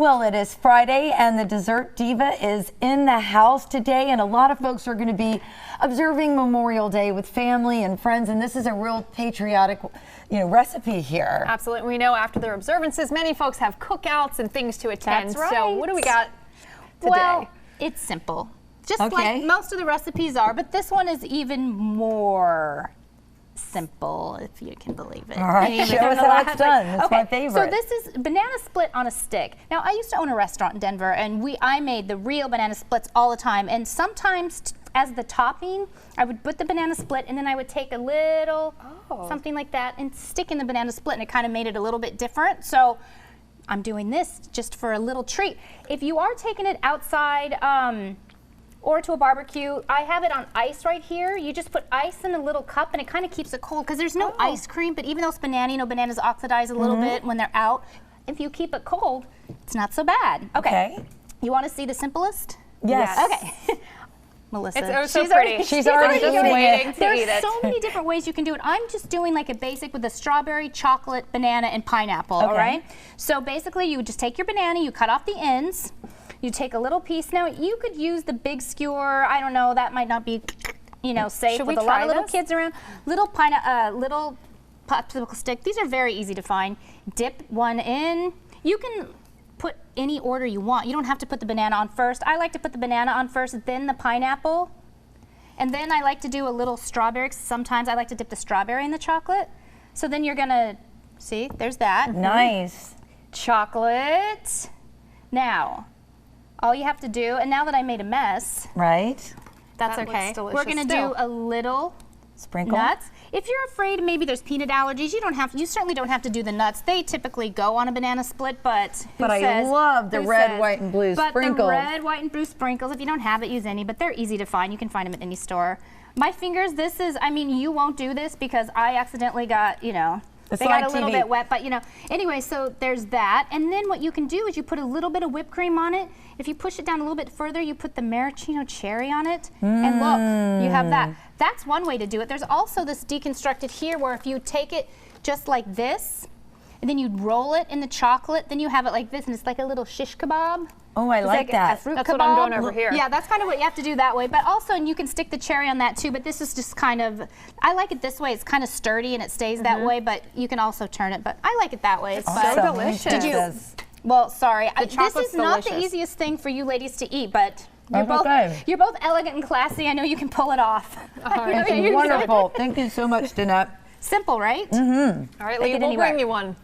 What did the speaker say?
Well, it is Friday and the dessert diva is in the house today, and a lot of folks are going to be observing Memorial Day with family and friends, and this is a real patriotic, recipe here. Absolutely. We know after their observances, many folks have cookouts and things to attend. That's right. So what do we got today? Well, it's simple. Just like most of the recipes are, but this one is even more simple, if you can believe it. All right, show us how it's done. That's my favorite. So this is banana split on a stick. Now, I used to own a restaurant in Denver, and I made the real banana splits all the time. And sometimes, as the topping, I would put the banana split, and then I would take a little something like that and stick in the banana split, and it kind of made it a little bit different. So I'm doing this just for a little treat. If you are taking it outside, or to a barbecue, I have it on ice right here. You just put ice in a little cup and it kind of keeps it cold because there's no ice cream, but even though it's banana, bananas oxidize a little bit when they're out. If you keep it cold, it's not so bad. Okay. You want to see the simplest? Yes. Okay. Melissa. It's so pretty. She's already waiting to eat it. There's so many different ways you can do it. I'm just doing like a basic with the strawberry, chocolate, banana, and pineapple, all right? So basically you would just take your banana, you cut off the ends, you take a little piece. Now, you could use the big skewer. I don't know. That might not be, safe with a lot of little kids around. Little popsicle stick. These are very easy to find. Dip one in. You can put any order you want. You don't have to put the banana on first. I like to put the banana on first, then the pineapple. And then I like to do a little strawberry. Sometimes I like to dip the strawberry in the chocolate. So then you're going to, see, there's that. Nice. Chocolate. Now, all you have to do, and now that I made a mess, right? That's okay. We're gonna do a little sprinkle nuts. If you're afraid maybe there's peanut allergies, you certainly don't have to do the nuts. They typically go on a banana split, but I love the red, white, and blue sprinkles. But the red, white, and blue sprinkles, if you don't have it, use any, but they're easy to find. You can find them at any store. My fingers, you won't do this because I accidentally got, they got a little bit wet, but anyway, so there's that. And then what you can do is you put a little bit of whipped cream on it. If you push it down a little bit further, you put the maraschino cherry on it. And look, you have that. That's one way to do it. There's also this deconstructed here where if you take it just like this, and then you roll it in the chocolate, then you have it like this, and it's like a little shish kebab. Oh, I like that. That's what I'm doing over here. Yeah, that's kind of what you have to do that way. But also, and you can stick the cherry on that too, but this is just kind of, I like it this way. It's kind of sturdy and it stays that way, but you can also turn it. But I like it that way. It's so delicious. Did you? Well, sorry. This is not the easiest thing for you ladies to eat, but you're both elegant and classy. I know you can pull it off. Wonderful. Thank you so much, Danette. Simple, right? All right, Lee, we'll bring you one.